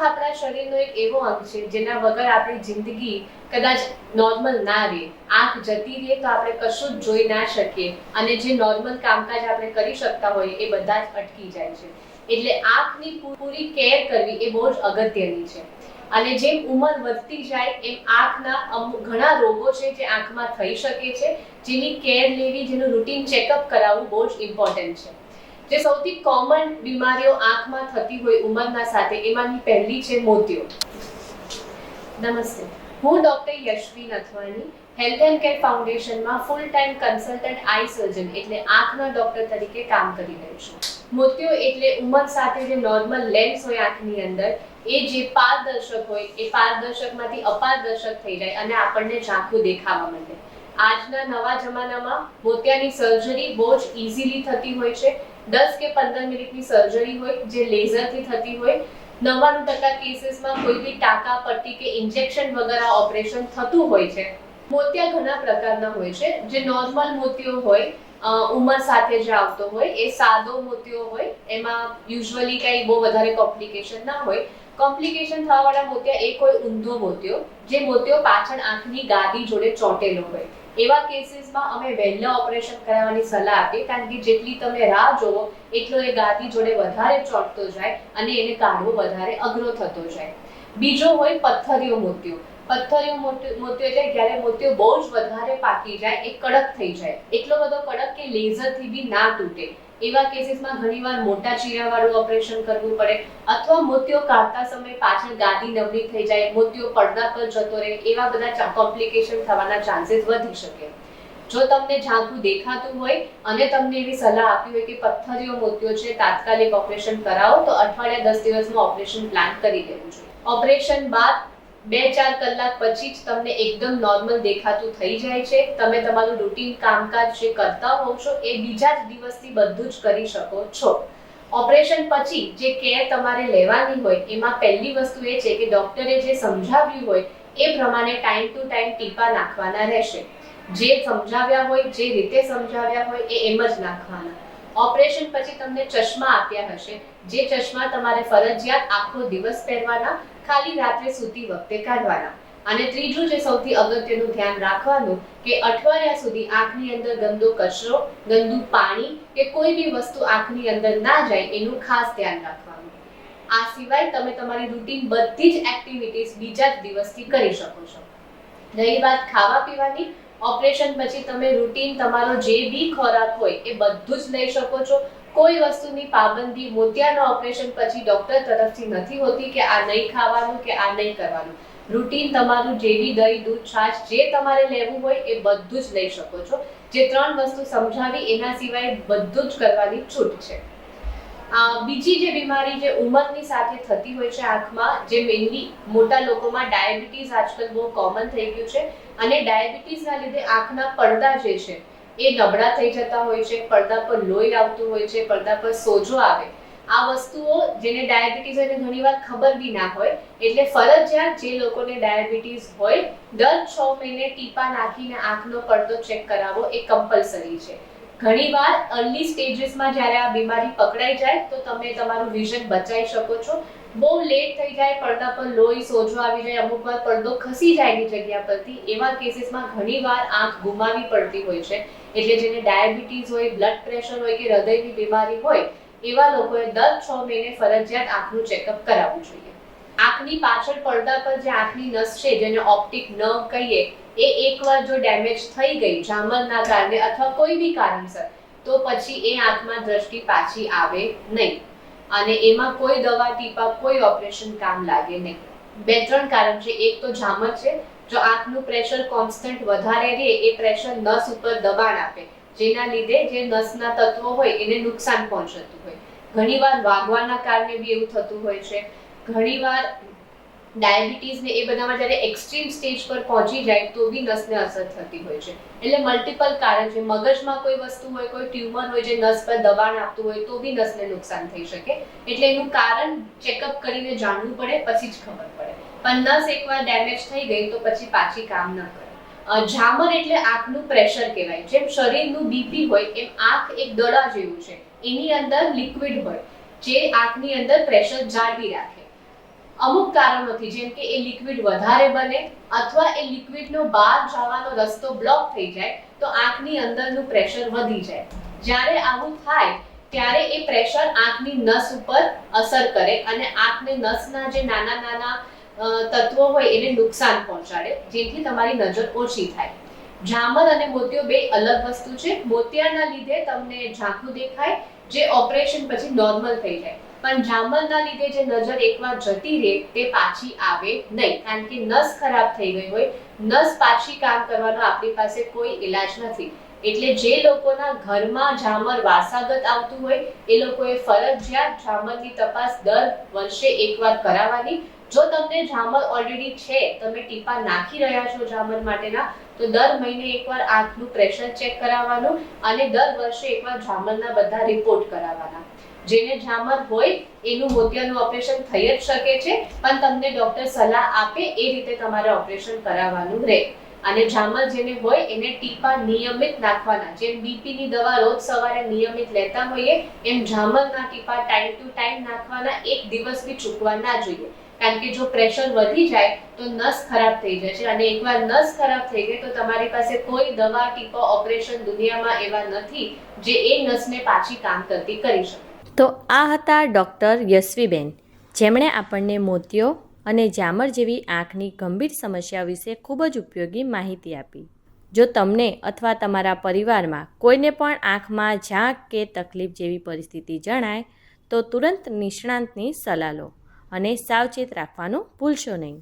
આપણા શરીરનો એક એવો અંગ છે જેના વગર આપણી જિંદગી કદાચ નોર્મલ ના રહે. આંખ જતી રહે તો આપણે કશું જ જોઈ ના શકીએ અને જે નોર્મલ કામકાજ આપણે કરી શકતા હોઈએ એ બધા જ અટકી જાય છે. એટલે આંખની પૂરી કેર કરવી એ બહુ જ અગત્યની છે. અને જેમ ઉંમર વધતી જાય એમ આંખના ઘણા રોગો છે જે આંખમાં થઈ શકે છે, જેની કેર લેવી, જેનું રૂટીન ચેકઅપ કરાવવું બહુ જ ઇમ્પોર્ટન્ટ છે. જે સૌથી કોમન બીમારીઓ આંખમાં થતી હોય ઉંમરના સાથે એમાંની પહેલી છે મોતિયો. નમસ્તે, હું doctor Yashvi Nathwani health and care ફાઉન્ડેશનમાં full time consultant eye surgeon એટલે આંખના ડોક્ટર તરીકે કામ કરી રહી છું. મોતિયો એટલે ઉંમર સાથે જે નોર્મલ લેન્સ હોય આંખની અંદર એ જે પારદર્શક હોય એ પારદર્શકમાંથી અપારદર્શક થઈ જાય અને આપણને ઝાંખું દેખાવા માંડે. આજના નવા જમાનામાં મોતિયાની સર્જરી બહુ જ ઇઝીલી થતી હોય છે. 10 કે 15 મિનિટની સર્જરી હોય જે લેઝરથી થતી હોય. 99% કેસીસમાં કોઈ બી ટાંકા પટ્ટી કે ઇન્જેક્શન વગર આ ઓપરેશન થતું હોય છે. મોતિયા ઘણા પ્રકારના હોય છે. જે નોર્મલ મોતિયો હોય ઉંમર સાથે જે આવતો હોય એ સાદો મોતિયો હોય, એમાં યુઝ્યુઅલી કંઈ બહુ વધારે કોમ્પ્લિકેશન ના હોય. કોમ્પ્લિકેશન થવાવાળા મોતિયા એ કોઈ ઊંધો મોતિયો, જે મોતિયો પાછળ આંખની ગાદી જોડે ચોંટેલો હોય. એવા કેસીસમાં અમે વહેલા ઓપરેશન કરાવવાની સલાહ આપીએ, કારણ કે જેટલી તમે રાહ જોવો એટલો એ ગાદી જોડે વધારે ચોંટતો જાય અને એને કાઢવો વધારે અઘરો થતો જાય. બીજો હોય પથ્થરિયો મોતિયો. પથ્થરિયો મોતિયો એટલે જ્યારે મોતિયો બહુ જ વધારે પાકી જાય, એ કડક થઈ જાય, એટલો બધો કડક કે લેઝરથી બી ના તૂટે. એવા કેસીસમાં ઘણીવાર મોટા ચીરાવાળું ઓપરેશન કરવું પડે, અથવા મોતિયો કાઢતા સમયે પાછળ ગાદી નબળી થઈ જાય, મોતિયો પડદા પર જતો રહે, એવા બધા કોમ્પ્લિકેશન થવાના ચાન્સીસ વધી શકે. જો તમને ઝાંખું દેખાતું હોય અને તમને એવી સલાહ આપી હોય કે પથ્થરિયો મોતિયો છે, તાત્કાલિક ઓપરેશન કરાવો, તો અઠવાડિયા 10 દિવસમાં ઓપરેશન પ્લાન કરી લેવું જોઈએ. ઓપરેશન બાદ 2-4 કલાક પછી જ તમને એકદમ નોર્મલ દેખાતું થઈ જાય છે. તમે તમારું રૂટીન કામકાજ જે કરતા હોવ છો એ બીજા જ દિવસથી બધું જ કરી શકો છો. ઓપરેશન પછી જે કેર તમારે લેવાની હોય એમાં પહેલી વસ્તુ એ છે કે ડોક્ટરે જે સમજાવ્યું હોય એ પ્રમાણે ટાઈમ ટુ ટાઈમ ટીપા નાખવાના રહેશે. જે સમજાવ્યા હોય, જે રીતે સમજાવ્યા હોય એ એમ જ નાખવાના. ઓપરેશન પછી તમને ચશ્મા આપ્યા હશે, જે ચશ્મા તમારે ફરજિયાત આખો દિવસ પહેરવાના, ખાલી રાત્રે સૂતી વખતે કાઢવાના. અને ત્રીજું જે સૌથી અગત્યનું ધ્યાન રાખવાનું કે અઠવાડિયા સુધી આંખની અંદર ગંદો કચરો, ગંદુ પાણી કે કોઈ બી વસ્તુ આંખની અંદર ના જાય એનું ખાસ ધ્યાન રાખવાનું. આ સિવાય તમે તમારી રૂટીન બધી જ એક્ટિવિટીઝ બીજા જ દિવસથી કરી શકો છો. રહી વાત ખાવા પીવાની, ઓપરેશન પછી તમે રૂટીન તમારો જે બી ખોરાક હોય એ બધું જ લઈ શકો છો. કોઈ વસ્તુની પાબંદી મોતિયાના ઓપરેશન પછી ડોક્ટર તરફથી નથી હોતી કે આ નહીં ખાવાનું કે આ નહીં કરવાનું. રૂટીન તમારું જે બી દહીં, દૂધ, છાશ જે તમારે લેવું હોય એ બધું જ લઈ શકો છો. જે 3 વસ્તુ સમજાવી એના સિવાય બધું જ કરવાની છૂટ છે. બીજી જે બીમારી જે ઉંમરની સાથે થતી હોય છે આંખમાં, જે મેઇનલી મોટા લોકોમાં ડાયાબિટીસ આજકાલ બહુ કોમન થઈ ગયું છે, અને ડાયાબિટીસના લીધે આંખના પડદા જે છે એ નબળા થઈ જતા હોય છે, પડદા પર લોહી આવતું હોય છે, પડદા પર સોજો આવે. આ વસ્તુઓ જેને ડાયાબિટીસ હોય ઘણીવાર ખબર બી ના હોય, એટલે ફરજિયાત જે લોકોને ડાયાબિટીસ હોય દર 6 મહિને ટીપા નાખીને આંખનો પડદો ચેક કરાવવો એ કમ્પલસરી છે. ઘણીવાર અર્લી સ્ટેજીસમાં જ્યારે આ બીમારી પકડાઈ જાય તો તમે તમારું વિઝન બચાવી શકો છો. બહુ લેટ થઈ જાય, પડદા પર લોહી, સોજો આવી જાય, અમુક વાર પડદો ખસી જાય એની જગ્યા પરથી, એવા કેસીસમાં ઘણીવાર આંખ ગુમાવી પડતી હોય છે. એટલે જેને ડાયાબિટીસ હોય, બ્લડ પ્રેશર હોય કે હૃદયની બીમારી હોય એવા લોકોએ દર 6 મહિને ફરજિયાત આંખનું ચેકઅપ કરાવવું જોઈએ. આંખની પાછળ પડદા પર જે આંખની નસ છે જેને ઓપ્ટિક નર્વ કહીએ, એ એકવાર જો ડેમેજ થઈ ગઈ ઝામરના કારણે અથવા કોઈ બી કારણસર, તો પછી એ આંખમાં દ્રષ્ટિ પાછી આવે નહીં અને એમાં કોઈ દવા, ટીપા, કોઈ ઓપરેશન કામ લાગે નહીં. 2-3 કારણ છે. એક તો ઝામર છે. જો આંખનું પ્રેશર કોન્સ્ટન્ટ વધારે રહે એ પ્રેશર નસ ઉપર દબાણ આપે, જેના લીધે જે નસના તત્વો હોય એને નુકસાન પહોંચતું હોય. ઘણીવાર વાગવાના કારણે બી એવું થતું હોય છે. ઘણીવાર ડાયાબિટીસ ને એ બધામાં જ્યારે એક્સ્ટ્રીમ સ્ટેજ પર પહોંચી જાય તો બી નસને અસર થતી હોય છે. એટલે મલ્ટિપલ કારણ છે. મગજમાં કોઈ વસ્તુ હોય, કોઈ ટ્યુમર હોય જે નસ પર દબાણ આપતું હોય તો બી નસને નુકસાન થઈ શકે. એટલે એનું કારણ ચેકઅપ કરીને જાણવું પડે, પછી જ ખબર પડે. પણ નસ એકવાર ડેમેજ થઈ ગઈ તો પછી પાછી કામ ન કરે. ઝામર એટલે આંખનું પ્રેશર કહેવાય. જેમ શરીરનું બીપી હોય એમ આંખ એક દડા જેવું છે. એની અંદર લિક્વિડ હોય જે આંખની અંદર પ્રેશર જાળવી રાખે. અમુક કારણોથી, જેમ કે એ લિક્વિડ વધારે બને અથવા એ લિક્વિડનો બહાર જવાનો રસ્તો બ્લોક થઈ જાય તો આંખની અંદરનું પ્રેશર વધી જાય. જ્યારે આવું થાય ત્યારે એ પ્રેશર આંખની નસ ઉપર અસર કરે અને આંખની નસના જે નાના નાના તત્વો હોય એને નુકસાન પહોંચાડે, જેથી તમારી નજર ઓછી થાય. ઝામર અને મોતિયો બે અલગ વસ્તુ છે. મોતિયાના લીધે તમને ઝાંખું દેખાય, જે ઓપરેશન પછી નોર્મલ થઈ જાય, પણ ઝામરના લીધે જે નજર એકવાર જતી રહે તે પાછી આવે નહીં, કારણ કે નસ ખરાબ થઈ ગઈ હોય. નસ પાછી કામ કરવાનો આપણી પાસે કોઈ ઈલાજ નથી. એટલે જે લોકોના ઘરમાં ઝામર વારસાગત આવતું હોય એ લોકોએ ફરજિયાત ઝામરની તપાસ દર વર્ષે એકવાર કરાવવાની. જો તમને ઝામર ઓલરેડી છે, તમે ટીપા નાખી રહ્યા છો ઝામર માટેના, તો દર મહિને એકવાર આંખનું પ્રેશર ચેક કરાવવાનું અને દર વર્ષે એકવાર ઝામરના બધા રિપોર્ટ કરાવવાના. જેને ઝામર હોય એનું મોતિયાનું ઓપરેશન થઈ જ શકે છે, પણ તમને ડોક્ટર સલાહ આપે એ રીતે તમારે ઓપરેશન કરાવવાનું રહે. અને ઝામર જેને હોય એને ટીપા નિયમિત નાખવાના. જેમ બીપીની દવા રોજ સવારે નિયમિત લેતા હોઈએ એમ ઝામરના ટીપા ટાઈમ ટુ ટાઈમ નાખવાના. એક દિવસ બી ચૂકવા ના જોઈએ, કારણ કે જો પ્રેશર વધી જાય તો નસ ખરાબ થઈ જાય છે, અને એકવાર નસ ખરાબ થઈ ગઈ તો તમારી પાસે કોઈ દવા, ટીપા, ઓપરેશન દુનિયામાં એવા નથી જે એ નસને પાછી કામ કરતી કરી શકે. તો આ હતા ડૉક્ટર યશવીબેન, જેમણે આપણને મોતિયો અને ઝામર જેવી આંખની ગંભીર સમસ્યા વિશે ખૂબ જ ઉપયોગી માહિતી આપી. જો તમને અથવા તમારા પરિવારમાં કોઈને પણ આંખમાં ઝાંક કે તકલીફ જેવી પરિસ્થિતિ જણાય તો તુરંત નિષ્ણાતની સલાહ લો અને સાવચેત રાખવાનું ભૂલશો નહીં.